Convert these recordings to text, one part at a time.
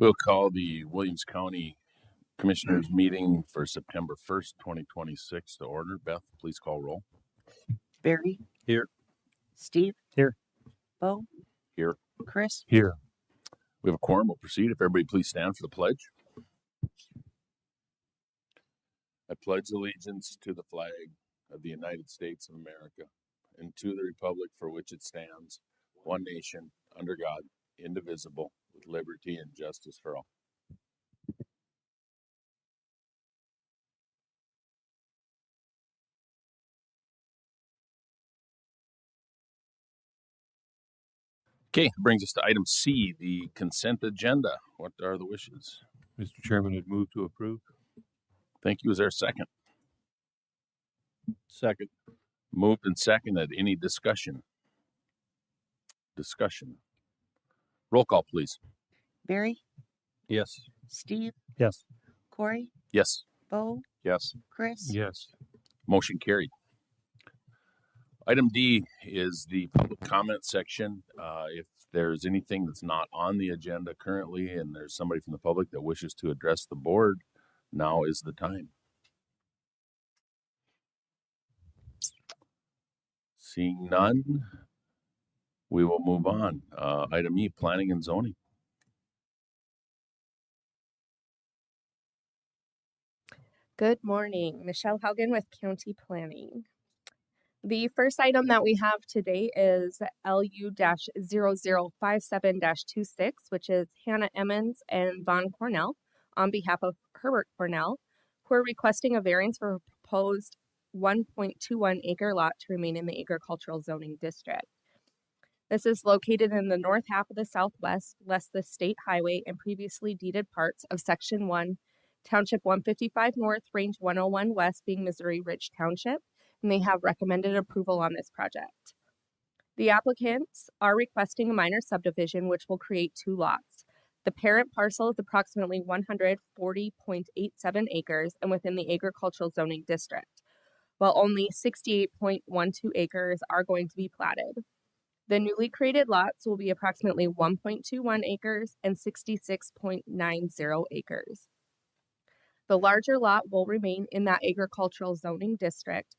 We'll call the Williams County Commissioners meeting for September 1st, 2026 to order. Beth, please call roll. Barry. Here. Steve. Here. Bo. Here. Chris. Here. We have a quorum. We'll proceed. If everybody please stand for the pledge. I pledge allegiance to the flag of the United States of America and to the republic for which it stands, one nation, under God, indivisible, with liberty and justice for all. Okay, brings us to item C, the consent agenda. What are the wishes? Mr. Chairman, I'd move to approve. Thank you. Is there a second? Second. Moved and seconded. Any discussion? Roll call, please. Barry. Yes. Steve. Yes. Corey. Yes. Bo. Yes. Chris. Yes. Motion carried. Item D is the public comment section. If there's anything that's not on the agenda currently and there's somebody from the public that wishes to address the board, now is the time. Seeing none, we will move on. Item E, planning and zoning. Good morning, Michelle Haugen with County Planning. The first item that we have today is LU-0057-26, which is Hannah Emmons and Vaughn Cornell on behalf of Herbert Cornell, who are requesting a variance for a proposed 1.21 acre lot to remain in the agricultural zoning district. This is located in the north half of the Southwest, west the state highway and previously deeded parts of Section 1, Township 155 North, Range 101 West, being Missouri Ridge Township, and they have recommended approval on this project. The applicants are requesting a minor subdivision, which will create two lots. The parent parcel is approximately 140.87 acres and within the agricultural zoning district, while only 68.12 acres are going to be platted. The newly created lots will be approximately 1.21 acres and 66.90 acres. The larger lot will remain in that agricultural zoning district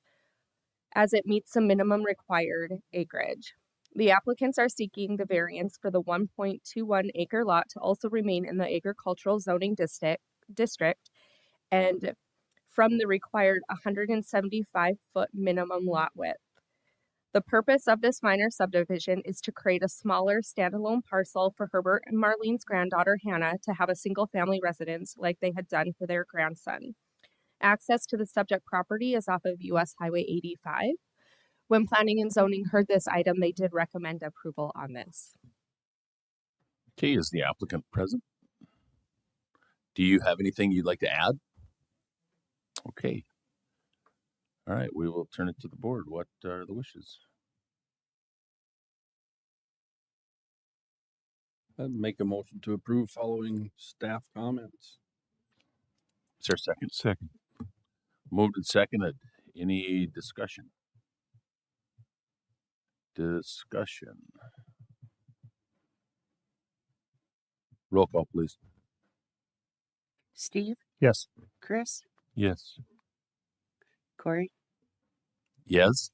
as it meets the minimum required acreage. The applicants are seeking the variance for the 1.21 acre lot to also remain in the agricultural zoning district and from the required 175-foot minimum lot width. The purpose of this minor subdivision is to create a smaller standalone parcel for Herbert and Marlene's granddaughter Hannah to have a single family residence like they had done for their grandson. Access to the subject property is off of US Highway 85. When Planning and Zoning heard this item, they did recommend approval on this. Okay, is the applicant present? Do you have anything you'd like to add? Okay. All right, we will turn it to the board. What are the wishes? I'd make a motion to approve following staff comments. Is there a second? Second. Moved and seconded. Any discussion? Roll call, please. Steve. Yes. Chris. Yes. Corey. Yes.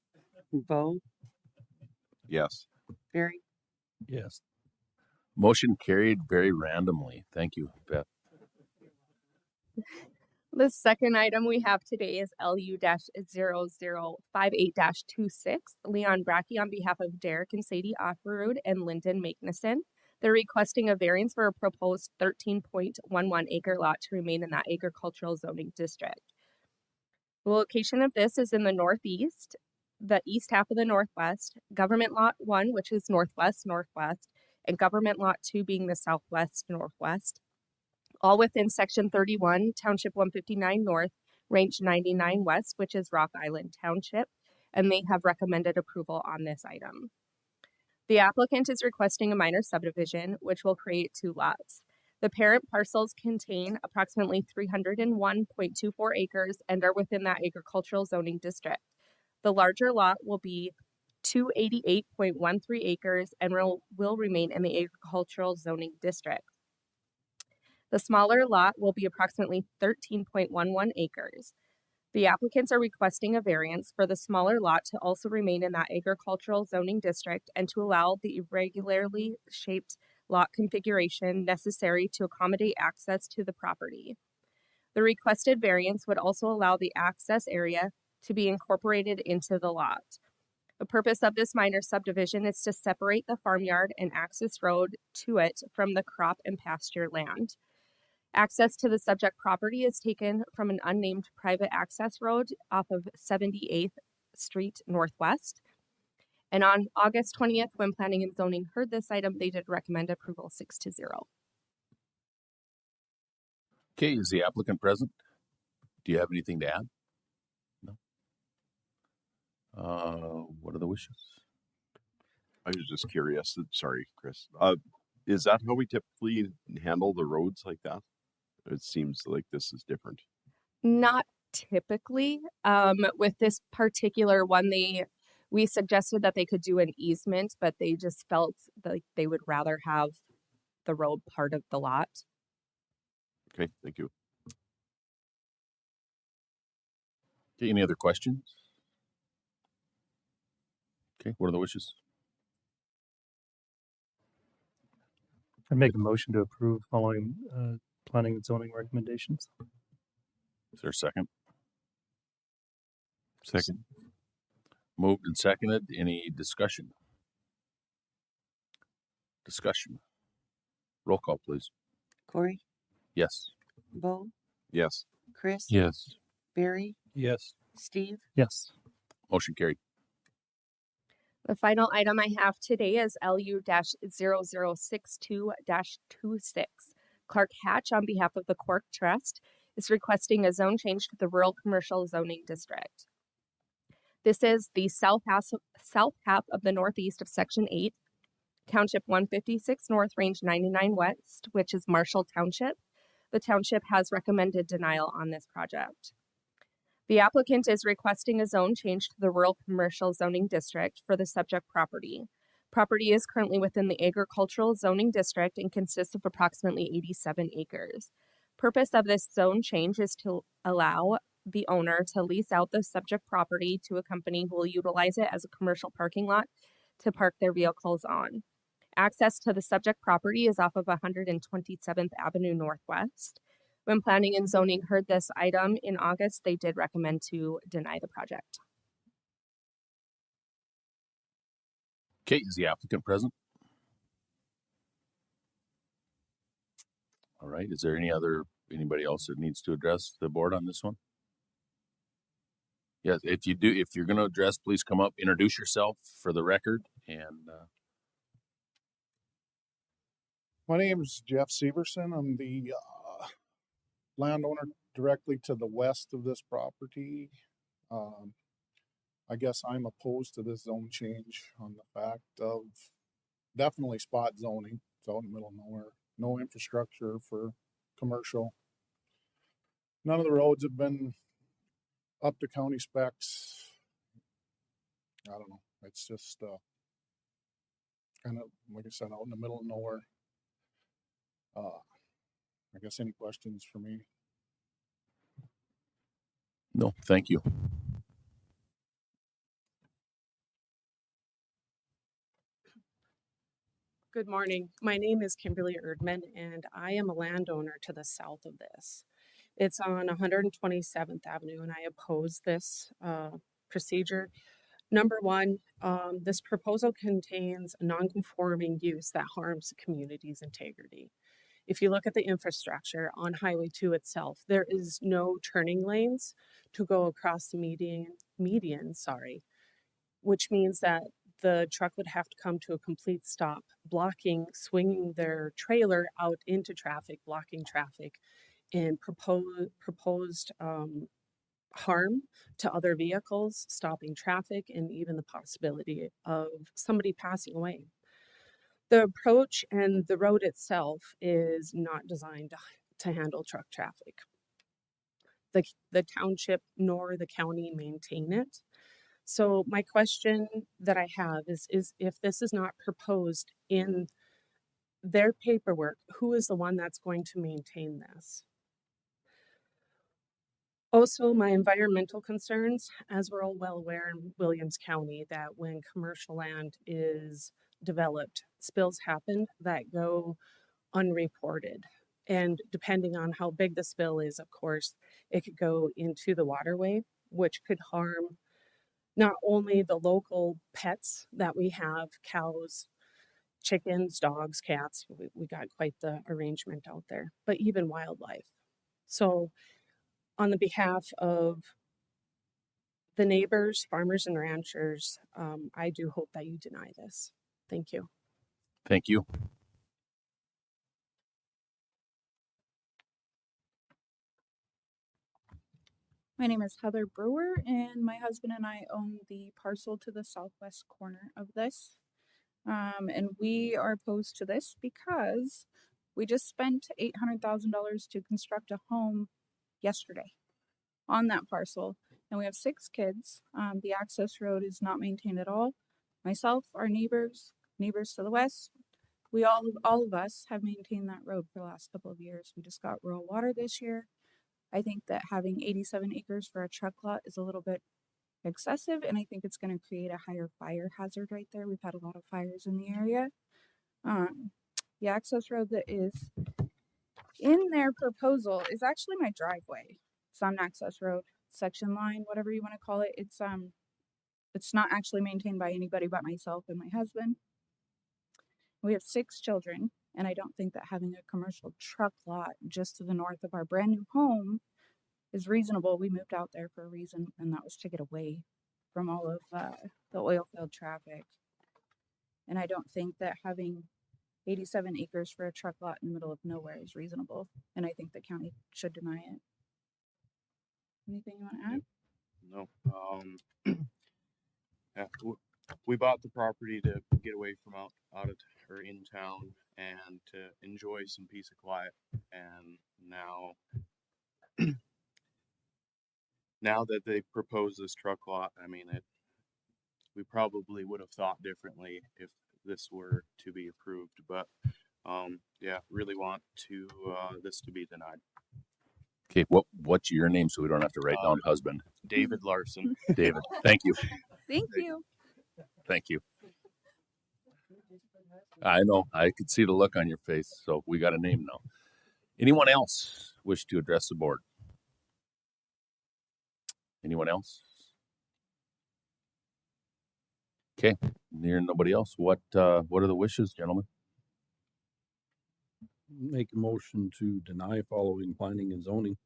Bo. Yes. Barry. Yes. Motion carried very randomly. Thank you, Beth. The second item we have today is LU-0058-26, Leon Brackey on behalf of Derek and Sadie Offerud and Lyndon Magnuson. They're requesting a variance for a proposed 13.11 acre lot to remain in that agricultural zoning district. The location of this is in the northeast, the east half of the northwest, Government Lot 1, which is northwest, and Government Lot 2 being the southwest, all within Section 31, Township 159 North, Range 99 West, which is Rock Island Township, and they have recommended approval on this item. The applicant is requesting a minor subdivision, which will create two lots. The parent parcels contain approximately 301.24 acres and are within that agricultural zoning district. The larger lot will be 288.13 acres and will remain in the agricultural zoning district. The smaller lot will be approximately 13.11 acres. The applicants are requesting a variance for the smaller lot to also remain in that agricultural zoning district and to allow the irregularly shaped lot configuration necessary to accommodate access to the property. The requested variance would also allow the access area to be incorporated into the lot. The purpose of this minor subdivision is to separate the farmyard and access road to it from the crop and pasture land. Access to the subject property is taken from an unnamed private access road off of 78th Street Northwest. And on August 20th, when Planning and Zoning heard this item, they did recommend approval 6-0. Okay, is the applicant present? Do you have anything to add? No. What are the wishes? I was just curious. Sorry, Chris. Is that how we typically handle the roads like that? It seems like this is different. Not typically. With this particular one, we suggested that they could do an easement, but they just felt like they would rather have the road part of the lot. Okay, thank you. Okay, any other questions? Okay, what are the wishes? I make a motion to approve following planning and zoning recommendations. Is there a second? Second. Moved and seconded. Any discussion? Discussion. Roll call, please. Corey, Yes. Bo, Yes. Chris, Yes. Barry, Yes. Steve, Yes. Motion carried. The final item I have today is LU-0062-26. Clark Hatch, on behalf of the Cork Trust, is requesting a zone change to the Rural Commercial Zoning District. This is the south half of the northeast of Section 8, Township 156 North, Range 99 West, which is Marshall Township. The township has recommended denial on this project. The applicant is requesting a zone change to the Rural Commercial Zoning District for the subject property. Property is currently within the Agricultural Zoning District and consists of approximately 87 acres. Purpose of this zone change is to allow the owner to lease out the subject property to a company who will utilize it as a commercial parking lot to park their vehicles on. Access to the subject property is off of 127th Avenue Northwest. When Planning and Zoning heard this item in August, they did recommend to deny the project. Okay, is the applicant present? All right, is there anybody else that needs to address the board on this one? Yes, if you're going to address, please come up, introduce yourself for the record, and My name is Jeff Severson. I'm the landowner directly to the west of this property. I guess I'm opposed to this zone change on the fact of definitely spot zoning. It's out in the middle of nowhere. No infrastructure for commercial. None of the roads have been up to county specs. I don't know. It's just kind of, like I said, out in the middle of nowhere. I guess any questions for me? no, thank you. Good morning. My name is Kimberly Erdman, and I am a landowner to the south of this. It's on 127th Avenue, and I oppose this procedure. Number one, this proposal contains a non-conforming use that harms the community's integrity. If you look at the infrastructure on Highway 2 itself, there is no turning lanes to go across the median, which means that the truck would have to come to a complete stop, swinging their trailer out into traffic, blocking traffic, and proposed harm to other vehicles, stopping traffic, and even the possibility of somebody passing away. The approach and the road itself is not designed to handle truck traffic. The township nor the county maintain it. So my question that I have is if this is not proposed in their paperwork, who is the one that's going to maintain this? Also, my environmental concerns, as we're all well aware in Williams County, that when commercial land is developed, spills happen that go unreported. And depending on how big the spill is, of course, it could go into the waterway, which could harm not only the local pets that we have, cows, chickens, dogs, cats, we got quite the arrangement out there, but even wildlife. So on the behalf of the neighbors, farmers and ranchers, I do hope that you deny this. Thank you. Thank you. My name is Heather Brewer, and my husband and I own the parcel to the southwest corner of this. And we are opposed to this because we just spent $800,000 to construct a home yesterday on that parcel, and we have 6 kids. The access road is not maintained at all. Myself, our neighbors to the west, we all of us have maintained that road for the last couple of years. We just got rural water this year. I think that having 87 acres for a truck lot is a little bit excessive, and I think it's going to create a higher fire hazard right there. We've had a lot of fires in the area. The access road that is in their proposal is actually my driveway. It's on access road, section line, whatever you want to call it. It's not actually maintained by anybody but myself and my husband. We have 6 children, and I don't think that having a commercial truck lot just to the north of our brand new home is reasonable. We moved out there for a reason, and that was to get away from all of the oil field traffic. And I don't think that having 87 acres for a truck lot in the middle of nowhere is reasonable, and I think the county should deny it. Anything you want to add? No. Yeah, we bought the property to get away from out of or in town and to enjoy some peace and quiet. And now that they proposed this truck lot, I mean, we probably would have thought differently if this were to be approved. But yeah, really want to this to be denied. Okay, what's your name so we don't have to write down husband? David Larson. David, thank you. Thank you. Thank you. I know, I could see the look on your face, so we got a name now. Anyone else wish to address the board? Anyone else? Okay, near nobody else. What are the wishes, gentlemen? Make a motion to deny following planning and zoning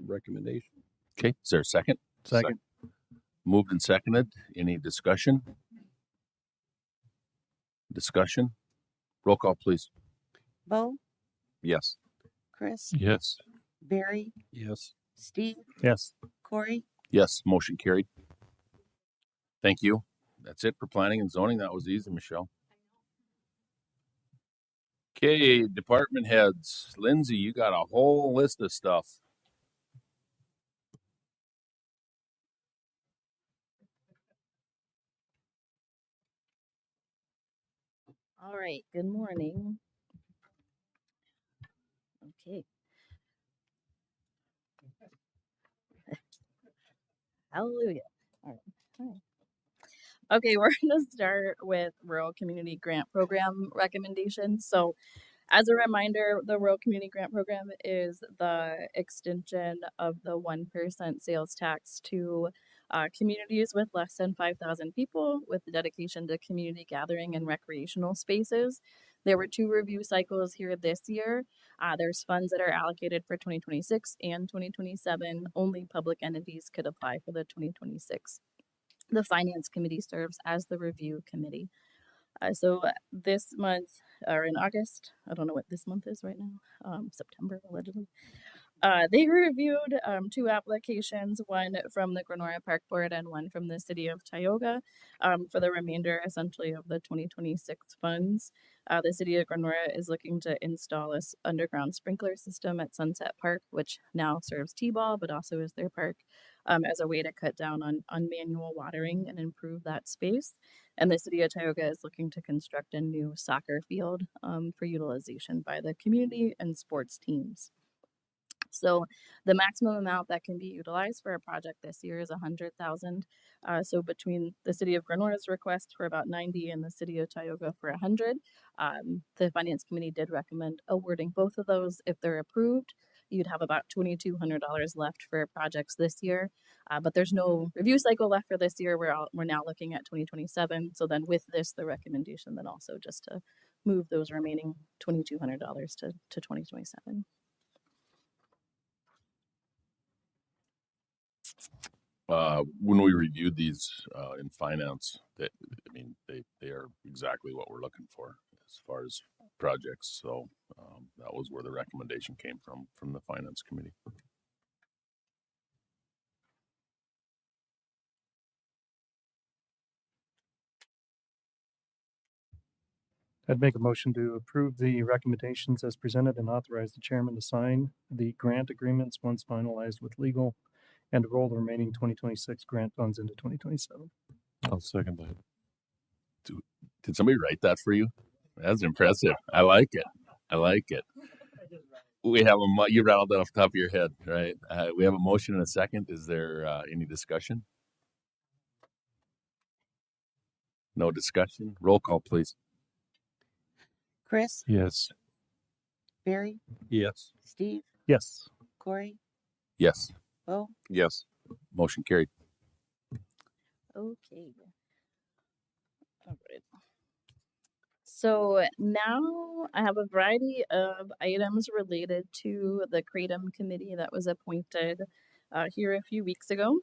recommendation. Okay, is there a second? Second. Moved and seconded. Any discussion? Discussion? Roll call, please. Bo, Yes. Chris, Yes. Barry, Yes. Steve, Yes. Corey, Yes, motion carried. Thank you. That's it for planning and zoning. That was easy, Michelle. Okay, department heads. Lindsay, you got a whole list of stuff. All right, good morning. Okay. Hallelujah. All right. Okay, we're going to start with Rural Community Grant Program recommendations. So, as a reminder, the Rural Community Grant Program is the extension of the 1% sales tax to communities with less than 5,000 people with the dedication to community gathering and recreational spaces. There were 2 review cycles here this year. There's funds that are allocated for 2026 and 2027. Only public entities could apply for the 2026. The Finance Committee serves as the review committee. So this month, or in August, I don't know what this month is right now, September allegedly, they reviewed 2 applications, one from the Grenora Park Board and one from the City of Tioga, for the remainder essentially of the 2026 funds. The city of Glenora is looking to install a underground sprinkler system at Sunset Park, which now serves T-ball, but also is their park, as a way to cut down on manual watering and improve that space. And the city of Tioga is looking to construct a new soccer field for utilization by the community and sports teams. So the maximum amount that can be utilized for a project this year is $100,000. So between the city of Grenora's request for about 90 and the city of Tioga for 100, the finance committee did recommend awarding both of those. If they're approved, you'd have about $2,200 left for projects this year. But there's no review cycle left for this year. We're now looking at 2027. So then with this, the recommendation then also just to move those remaining $2,200 to 2027. When we reviewed these in finance, they are exactly what we're looking for as far as projects. So that was where the recommendation came from the finance committee. I'd make a motion to approve the recommendations as presented and authorize the chairman to sign the grant agreements once finalized with legal and to roll the remaining 2026 grant funds into 2027. I'll second that. Did somebody write that for you? That's impressive. I like it. I like it. We have you rattled that off the top of your head, right? We have a motion and a second. Is there any discussion? No discussion. Roll call, please. Chris, Yes. Barry, Yes. Steve, Yes. Corey, Yes. Bo, Yes. Motion carried. Okay. All right. So now I have a variety of items related to the Kratom committee that was appointed here a few weeks ago.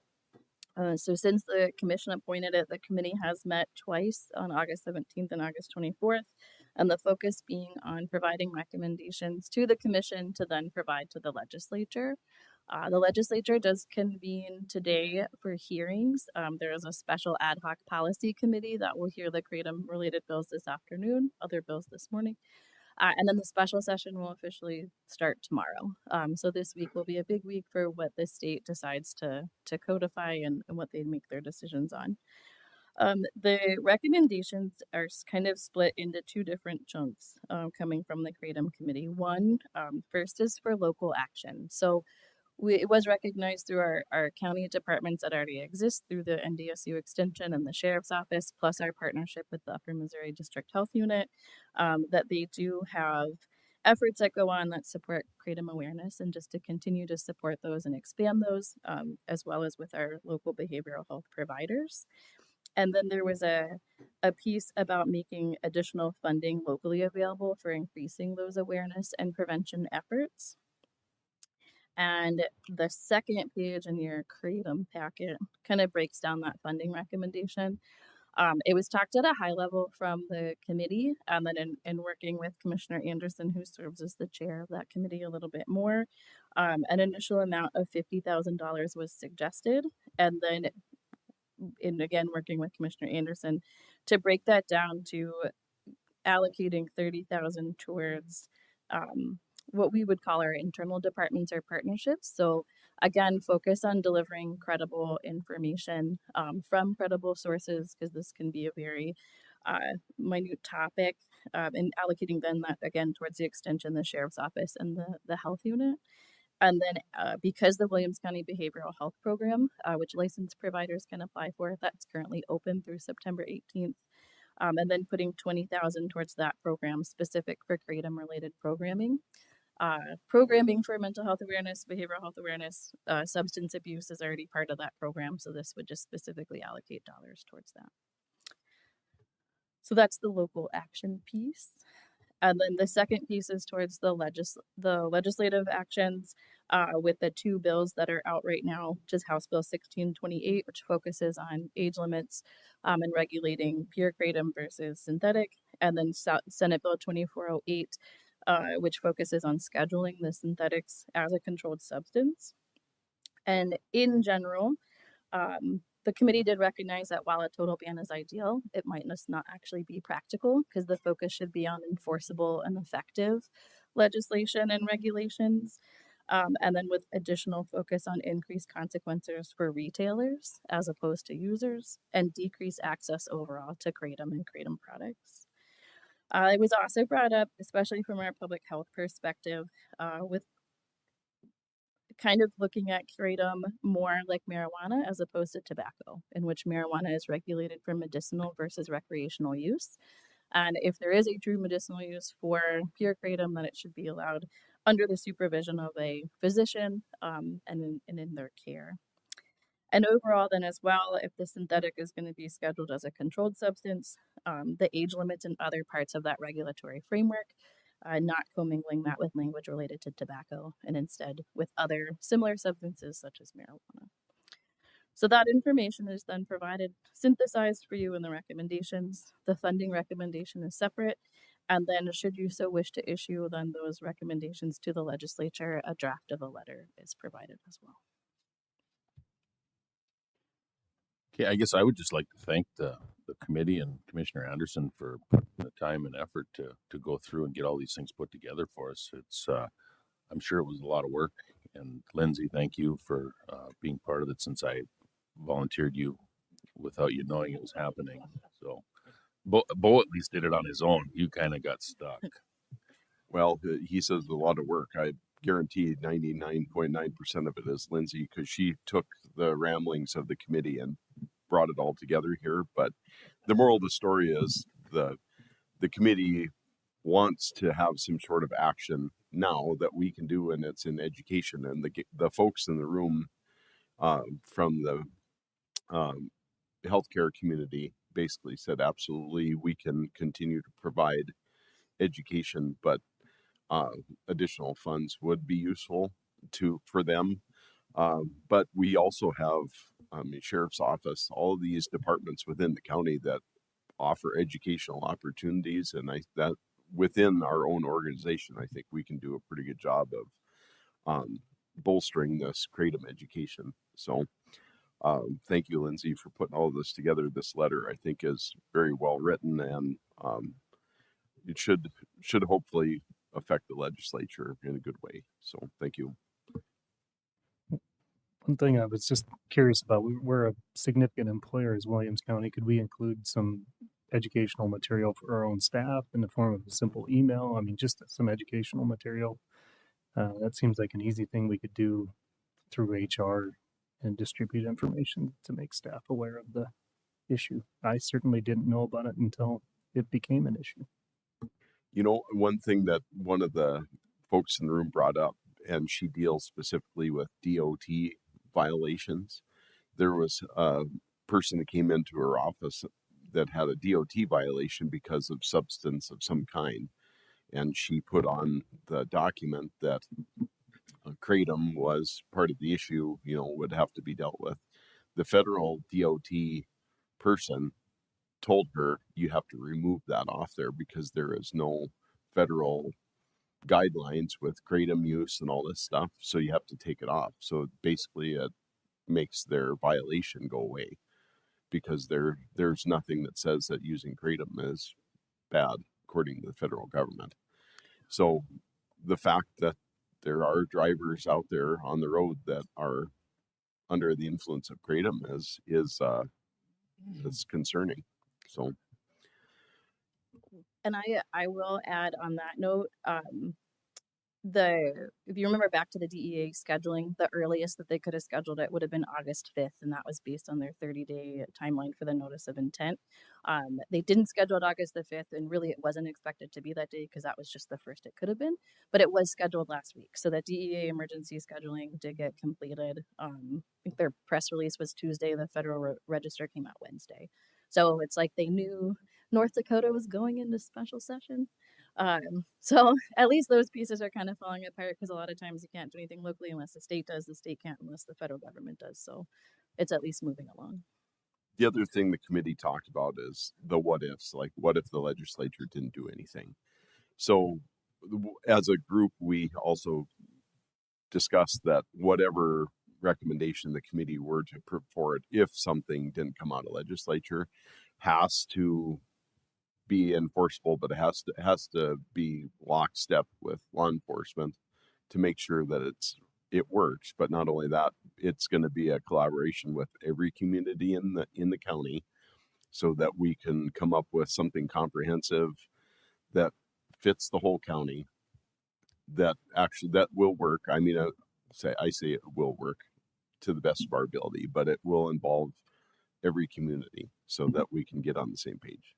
So since the commission appointed it, the committee has met twice on August 17th and August 24th, and the focus being on providing recommendations to the commission to then provide to the legislature. The legislature does convene today for hearings. There is a special ad hoc policy committee that will hear the Kratom related bills this afternoon, other bills this morning. And then the special session will officially start tomorrow. So this week will be a big week for what the state decides to codify and what they make their decisions on. The recommendations are kind of split into two different chunks coming from the Kratom committee. One, first is for local action. So it was recognized through our county departments that already exist through the NDSU extension and the sheriff's office, plus our partnership with the Upper Missouri District Health Unit, that they do have efforts that go on that support Kratom awareness, and just to continue to support those and expand those, as well as with our local behavioral health providers. And then there was a piece about making additional funding locally available for increasing those awareness and prevention efforts. And the second page in your Kratom packet kind of breaks down that funding recommendation. It was talked at a high level from the committee, and then in working with Commissioner Anderson, who serves as the chair of that committee, a little bit more. An initial amount of $50,000 was suggested, and then again working with Commissioner Anderson to break that down to allocating $30,000 towards what we would call our internal departments or partnerships. So again, focus on delivering credible information from credible sources, because this can be a very minute topic, and allocating then that again towards the extension, the sheriff's office and the health unit. And then because the Williams County Behavioral Health Program, which licensed providers can apply for, that's currently open through September 18th. And then putting $20,000 towards that program specific for Kratom related programming. Programming for mental health awareness, behavioral health awareness, substance abuse is already part of that program. So this would just specifically allocate dollars towards that. So that's the local action piece. And then the second piece is towards the legislative actions with the two bills that are out right now, which is House Bill 1628, which focuses on age limits and regulating pure Kratom versus synthetic, and then Senate Bill 2408, which focuses on scheduling the synthetics as a controlled substance. And in general, The committee did recognize that while a total ban is ideal, it might not actually be practical because the focus should be on enforceable and effective legislation and regulations. And then with additional focus on increased consequences for retailers as opposed to users and decreased access overall to Kratom and Kratom products. It was also brought up, especially from our public health perspective, with kind of looking at Kratom more like marijuana as opposed to tobacco, in which marijuana is regulated for medicinal versus recreational use. And if there is a true medicinal use for pure Kratom, then it should be allowed under the supervision of a physician and in their care. And overall, then as well, if the synthetic is going to be scheduled as a controlled substance, the age limits and other parts of that regulatory framework, not commingling that with language related to tobacco and instead with other similar substances such as marijuana. So that information is then provided, synthesized for you in the recommendations. The funding recommendation is separate. And then should you so wish to issue then those recommendations to the legislature, a draft of a letter is provided as well. Okay, I guess I would just like to thank the committee and Commissioner Anderson for putting the time and effort to go through and get all these things put together for us. It's I'm sure it was a lot of work. And Lindsay, thank you for being part of it since I volunteered you without you knowing it was happening. So Bo at least did it on his own. You kind of got stuck. Well, he says a lot of work. I guarantee 99.9% of it is Lindsay, because she took the ramblings of the committee and brought it all together here. But the moral of the story is the committee wants to have some sort of action now that we can do, and it's in education. And the folks in the room from the healthcare community basically said, absolutely, we can continue to provide education, but additional funds would be useful for them. But we also have sheriff's office, all of these departments within the county that offer educational opportunities, and that within our own organization, I think we can do a pretty good job of bolstering this Kratom education. So thank you, Lindsay, for putting all of this together. This letter, I think, is very well written, and it should hopefully affect the legislature in a good way. So thank you. One thing I was just curious about, we're a significant employer as Williams County. Could we include some educational material for our own staff in the form of a simple email? I mean, just some educational material. That seems like an easy thing we could do through HR and distribute information to make staff aware of the issue. I certainly didn't know about it until it became an issue. You know, one thing that one of the folks in the room brought up, and she deals specifically with DOT violations. There was a person that came into her office that had a DOT violation because of substance of some kind. And she put on the document that Kratom was part of the issue, would have to be dealt with. The federal DOT person told her, you have to remove that off there because there is no federal guidelines with Kratom use and all this stuff. So you have to take it off. So basically it makes their violation go away because there's nothing that says that using Kratom is bad according to the federal government. So the fact that there are drivers out there on the road that are under the influence of Kratom is concerning. So, and I will add on that note, if you remember back to the DEA scheduling, the earliest that they could have scheduled it would have been August 5th, and that was based on their 30-day timeline for the notice of intent. They didn't schedule it August the 5th, and really it wasn't expected to be that day because that was just the first it could have been, but it was scheduled last week. So the DEA emergency scheduling did get completed. I think their press release was Tuesday. The Federal Register came out Wednesday. So it's like they knew North Dakota was going into special session. So at least those pieces are kind of falling apart because a lot of times you can't do anything locally unless the state does, the state can't unless the federal government does. So it's at least moving along. The other thing the committee talked about is the what ifs, like what if the legislature didn't do anything? So as a group, we also discussed that whatever recommendation the committee were to put forward if something didn't come out of legislature has to be enforceable, but it has to be lockstep with law enforcement to make sure that it works. But not only that, it's going to be a collaboration with every community in the county, so that we can come up with something comprehensive that fits the whole county, that will work. I mean, I say it will work to the best of our ability, but it will involve every community so that we can get on the same page.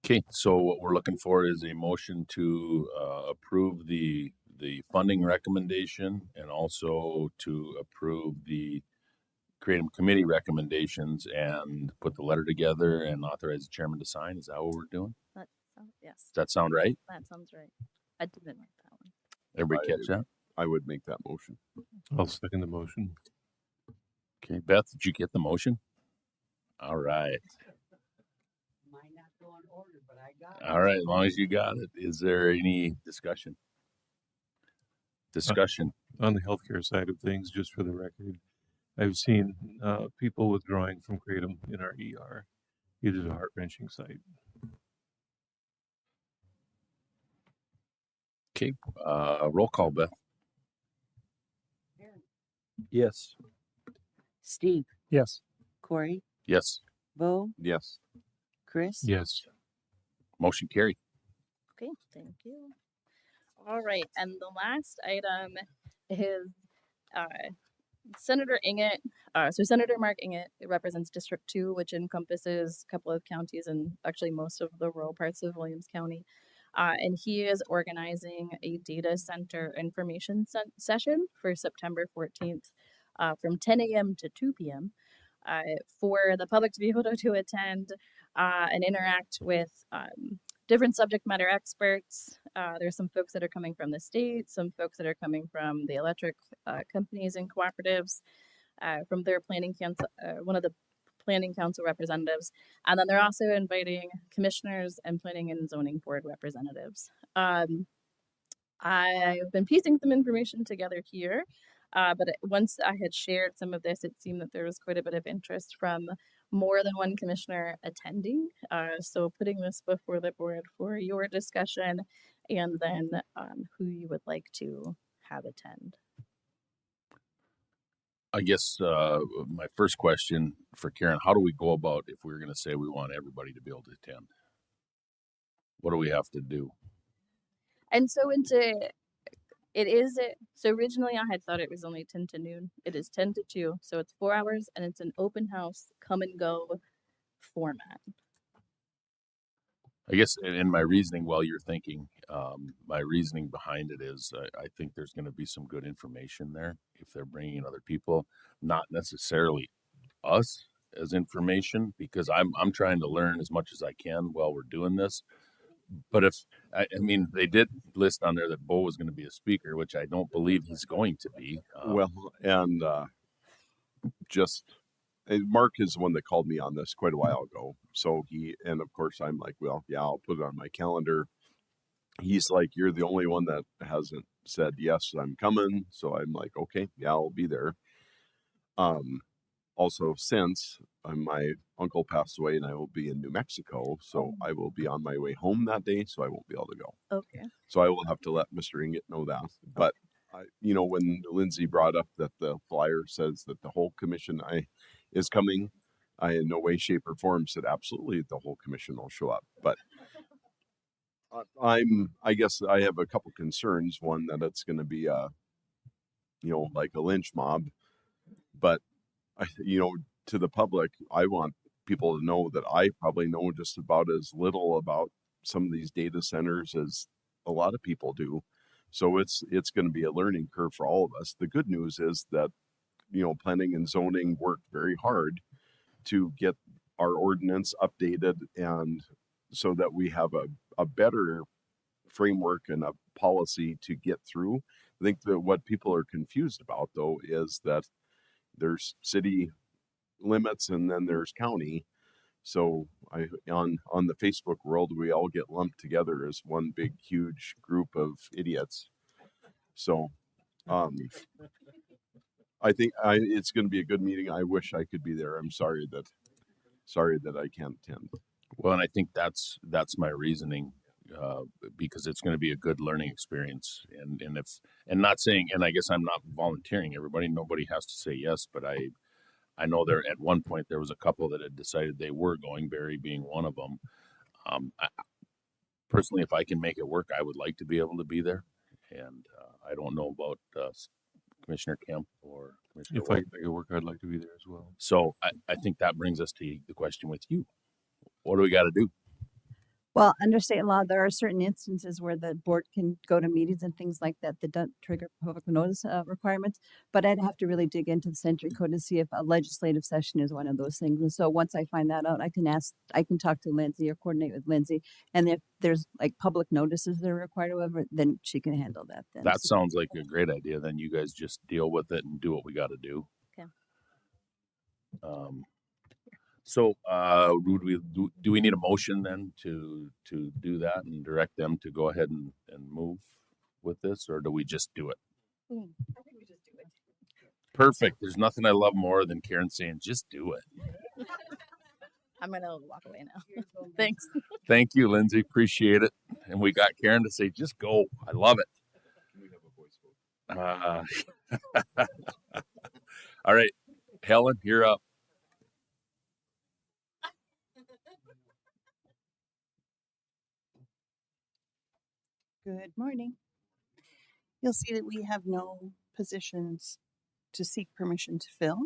Okay, so what we're looking for is a motion to approve the funding recommendation and also to approve the Creative Committee recommendations and put the letter together and authorize the chairman to sign. Is that what we're doing? Yes, Does that sound right? that sounds right. I didn't like that one. Everybody catch that? I would make that motion. I'll second the motion. Okay, Beth, did you get the motion? All right. Might not go in order, but I got All right, as long as you got it. Is there any discussion? On the healthcare side of things, just for the record, I've seen people withdrawing from Kratom in our ER. It is a heart-wrenching sight. Okay, roll call, Beth. Yes. Steve, Yes. Corey, Yes, Bo, Yes. Chris. Yes. motion carried. Okay, thank you. All right, and the last item is Senator Inget. So Senator Mark Inget represents District 2, which encompasses a couple of counties and actually most of the rural parts of Williams County. And he is organizing a data center information session for September 14th from 10 a.m. to 2 p.m. For the public to be able to attend and interact with different subject matter experts. There's some folks that are coming from the state, some folks that are coming from the electric companies and cooperatives, from their planning council, one of the planning council representatives. And then they're also inviting commissioners and planning and zoning board representatives. I've been piecing some information together here, but once I had shared some of this, it seemed that there was quite a bit of interest from more than one commissioner attending. So putting this before the board for your discussion and then who you would like to have attend. I guess my first question for Karen, how do we go about if we're going to say we want everybody to be able to attend? What do we have to do? And so so originally I had thought it was only 10 to noon. It is 10 to 2. So it's 4 hours and it's an open house, come and go format. I guess in my reasoning while you're thinking, my reasoning behind it is I think there's going to be some good information there if they're bringing in other people, not necessarily us as information, because I'm trying to learn as much as I can while we're doing this. But I mean, they did list on there that Bo was going to be a speaker, which I don't believe he's going to be. And Mark is the one that called me on this quite a while ago. So and of course I'm like, well, yeah, I'll put it on my calendar. He's like, you're the only one that hasn't said, yes, I'm coming. So I'm like, okay, yeah, I'll be there. Also, since my uncle passed away and I will be in New Mexico, so I will be on my way home that day, so I won't be able to go. Okay. So I will have to let Mr. Inget know that. But when Lindsay brought up that the flyer says that the whole commission is coming, I in no way, shape, or form said absolutely the whole commission will show up. But I guess I have a couple concerns. One, that it's going to be like a lynch mob. But to the public, I want people to know that I probably know just about as little about some of these data centers as a lot of people do. So it's going to be a learning curve for all of us. The good news is that, planning and zoning worked very hard to get our ordinance updated, and so that we have a better framework and a policy to get through. I think that what people are confused about, though, is that there's city limits and then there's county. So on the Facebook world, we all get lumped together as one big, huge group of idiots. So, I think it's going to be a good meeting. I wish I could be there. I'm sorry that I can't attend. Well, and I think that's my reasoning, because it's going to be a good learning experience, and not saying, and I guess I'm not volunteering everybody. Nobody has to say yes, but I know there at one point there was a couple that had decided they were going, Barry being one of them. Personally, if I can make it work, I would like to be able to be there, and I don't know about Commissioner Kemp or Commissioner. If I can make it work, I'd like to be there as well. So I think that brings us to the question with you. What do we got to do? Well, under state law, there are certain instances where the board can go to meetings and things like that that don't trigger public notice requirements. But I'd have to really dig into the Century Code to see if a legislative session is one of those things. And so once I find that out, I can talk to Lindsay or coordinate with Lindsay. And if there's like public notices that are required or whatever, then she can handle that then. That sounds like a great idea. Then you guys just deal with it and do what we got to do. Okay. So, do we need a motion then to do that and direct them to go ahead and move with this, or do we just do it? I think we just do it. Perfect. There's nothing I love more than Karen saying, just do it. I'm gonna walk away now. Thanks. Thank you, Lindsay. Appreciate it. And we got Karen to say, just go. I love it. Can we have a voice vote? All right. Helen, you're up. Good morning. You'll see that we have no positions to seek permission to fill,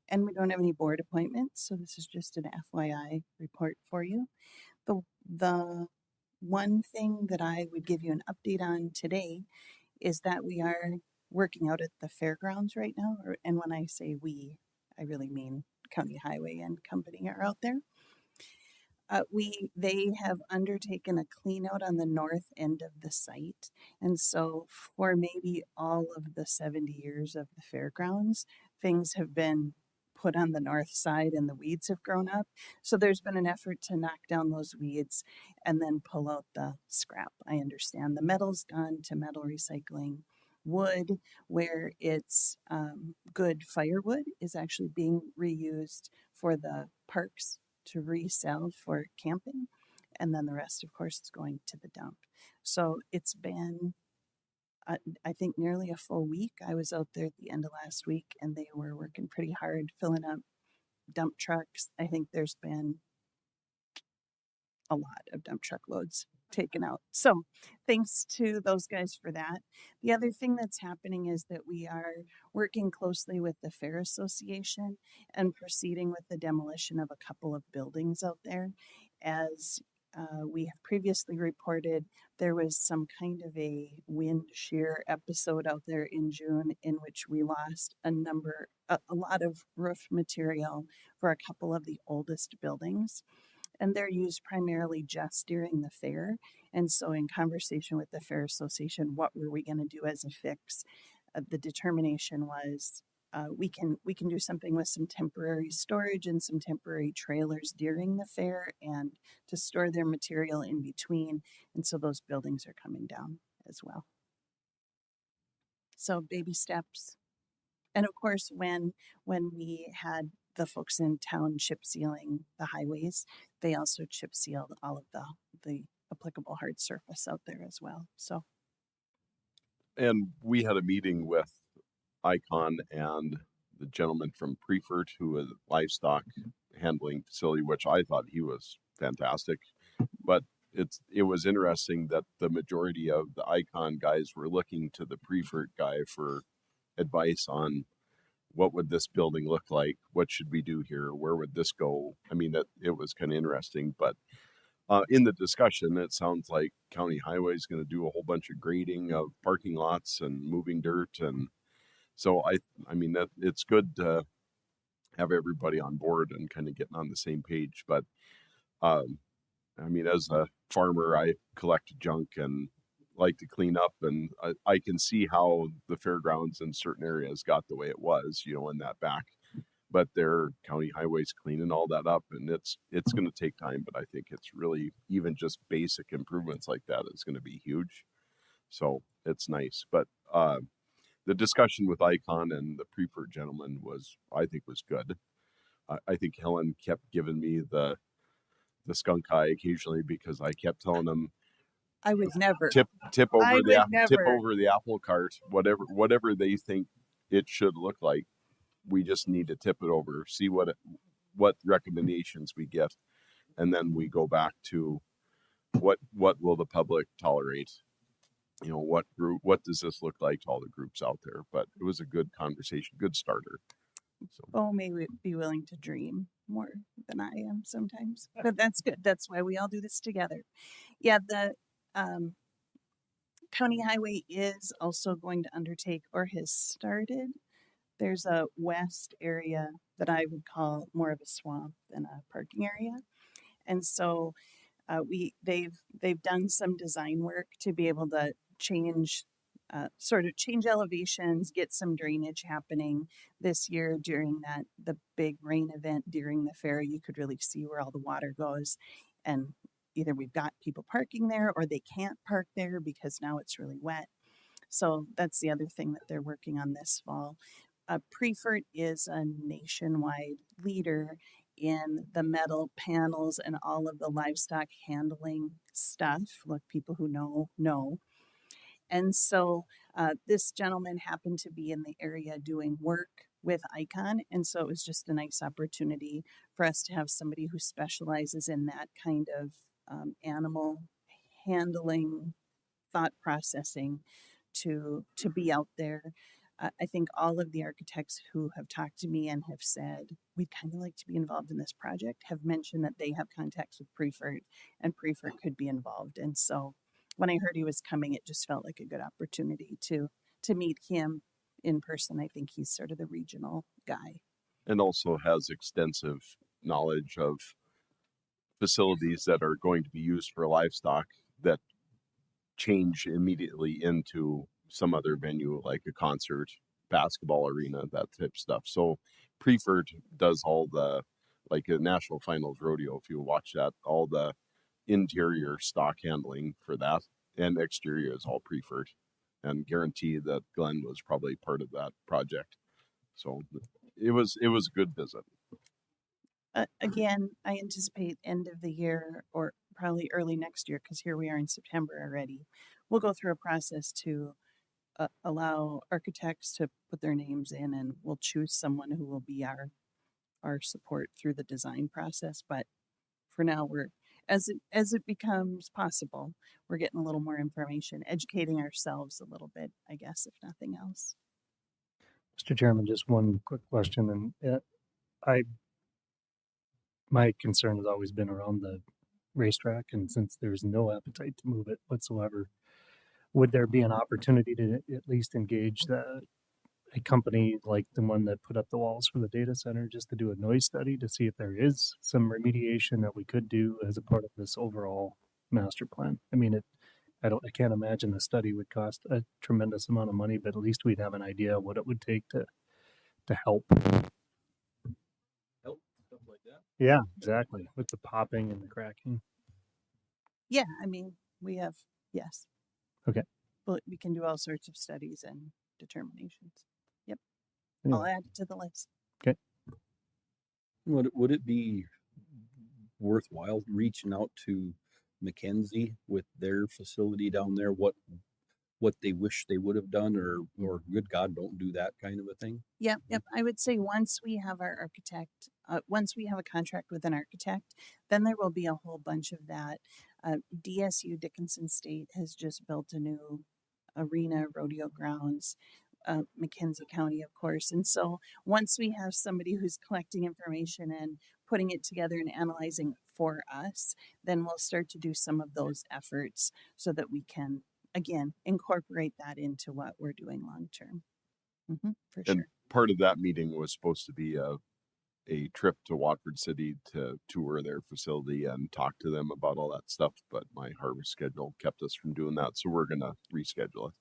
and we don't have any board appointments, so this is just an FYI report for you. The one thing that I would give you an update on today is that we are working out at the fairgrounds right now, and when I say we, I really mean County Highway and company are out there. They have undertaken a clean out on the north end of the site. And so for maybe all of the 70 years of the fairgrounds, things have been put on the north side and the weeds have grown up. So there's been an effort to knock down those weeds and then pull out the scrap. I understand the metal's gone to metal recycling. Wood, where it's good firewood, is actually being reused for the parks to resell for camping, and then the rest, of course, is going to the dump. So it's been, I think, nearly a full week. I was out there at the end of last week, and they were working pretty hard, filling up dump trucks. I think there's been a lot of dump truck loads taken out. So thanks to those guys for that. The other thing that's happening is that we are working closely with the Fair Association and proceeding with the demolition of a couple of buildings out there. As we have previously reported, there was some kind of a wind shear episode out there in June in which we lost a lot of roof material for a couple of the oldest buildings. And they're used primarily just during the fair. And so in conversation with the Fair Association, what were we going to do as a fix? The determination was we can do something with some temporary storage and some temporary trailers during the fair and to store their material in between. And so those buildings are coming down as well. So baby steps. And of course, when we had the folks in town chip sealing the highways, they also chip sealed all of the applicable hard surface out there as well. So, and we had a meeting with Icon and the gentleman from Prefert, who was livestock handling facility, which I thought he was fantastic. But it was interesting that the majority of the Icon guys were looking to the Prefert guy for advice on what would this building look like? What should we do here? Where would this go? I mean, it was kind of interesting, but in the discussion, it sounds like County Highway is going to do a whole bunch of grading of parking lots and moving dirt. And so I mean, that it's good to have everybody on board and kind of getting on the same page. But I mean, as a farmer, I collect junk and like to clean up, and I can see how the fairgrounds in certain areas got the way it was, in that back, but their county highways cleaning all that up, and it's going to take time, but I think it's really, even just basic improvements like that is going to be huge. So it's nice. But the discussion with Icon and the preferred gentleman I think was good. I think Helen kept giving me the skunk eye occasionally because I kept telling him I would never. tip I over would tip never. over the apple cart, whatever they think it should look like. We just need to tip it over, see what recommendations we get, and then we go back to what will the public tolerate. You know, what does this look like to all the groups out there? But it was a good conversation, good starter. So Bo may be willing to dream more than I am sometimes, but that's good. That's why we all do this together. Yeah, the county highway is also going to undertake or has started. There's a west area that I would call more of a swamp than a parking area, and so they've done some design work to be able to change elevations, get some drainage happening this year during the big rain event during the fair. You could really see where all the water goes, and either we've got people parking there or they can't park there because now it's really wet. So that's the other thing that they're working on this fall. Prefert is a nationwide leader in the metal panels and all of the livestock handling stuff. Look, people who know. And so this gentleman happened to be in the area doing work with Icon. And so it was just a nice opportunity for us to have somebody who specializes in that kind of animal handling, thought processing to be out there. I think all of the architects who have talked to me and have said, we'd kind of like to be involved in this project, have mentioned that they have contacts with Prefert and Prefert could be involved. And so when I heard he was coming, it just felt like a good opportunity to meet him in person. I think he's sort of the regional guy. And also has extensive knowledge of facilities that are going to be used for livestock that change immediately into some other venue like a concert, basketball arena, that type of stuff. So Prefert does all the, like a national finals rodeo, if you watch that, all the interior stock handling for that, and exterior is all Prefert, and guarantee that Glenn was probably part of that project. So it was a good visit. Again, I anticipate end of the year or probably early next year, because here we are in September already. We'll go through a process to allow architects to put their names in, and we'll choose someone who will be our support through the design process. But for now, we're as it becomes possible, we're getting a little more information, educating ourselves a little bit, I guess, if nothing else. Mr. Chairman, just one quick question, and my concern has always been around the racetrack, and since there's no appetite to move it whatsoever, would there be an opportunity to at least engage a company like the one that put up the walls for the data center just to do a noise study to see if there is some remediation that we could do as a part of this overall master plan? I mean, I can't imagine the study would cost a tremendous amount of money, but at least we'd have an idea of what it would take to help. Stuff like that. Yeah, exactly. With the popping and the cracking. Yeah, I mean, we have, yes. Okay. But we can do all sorts of studies and determinations. Yep. Anyway. I'll add it to the list. Would it be worthwhile reaching out to Mackenzie with their facility down there? What they wish they would have done, or good God, don't do that kind of a thing? Yep. I would say once we have our architect, once we have a contract with an architect, then there will be a whole bunch of that. DSU Dickinson State has just built a new arena, rodeo grounds, McKenzie County, of course. And so once we have somebody who's collecting information and putting it together and analyzing for us, then we'll start to do some of those efforts so that we can, again, incorporate that into what we're doing long term. For And sure. part of that meeting was supposed to be a trip to Watford City to tour their facility and talk to them about all that stuff, but my harvest schedule kept us from doing that, so we're gonna reschedule it.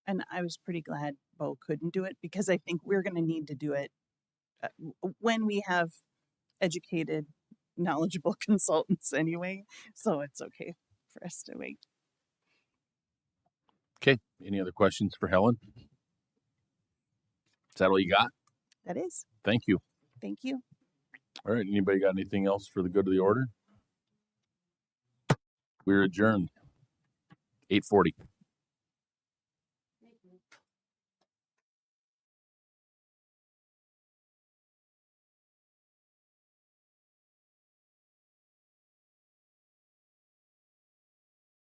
And I was pretty glad Bo couldn't do it, because I think we're going to need to do it when we have educated, knowledgeable consultants anyway. So it's okay for us to wait. Okay. Any other questions for Helen? Is that all you got? That is. Thank you. Thank you. All right. Anybody got anything else for the good of the order? We're adjourned. 8:40.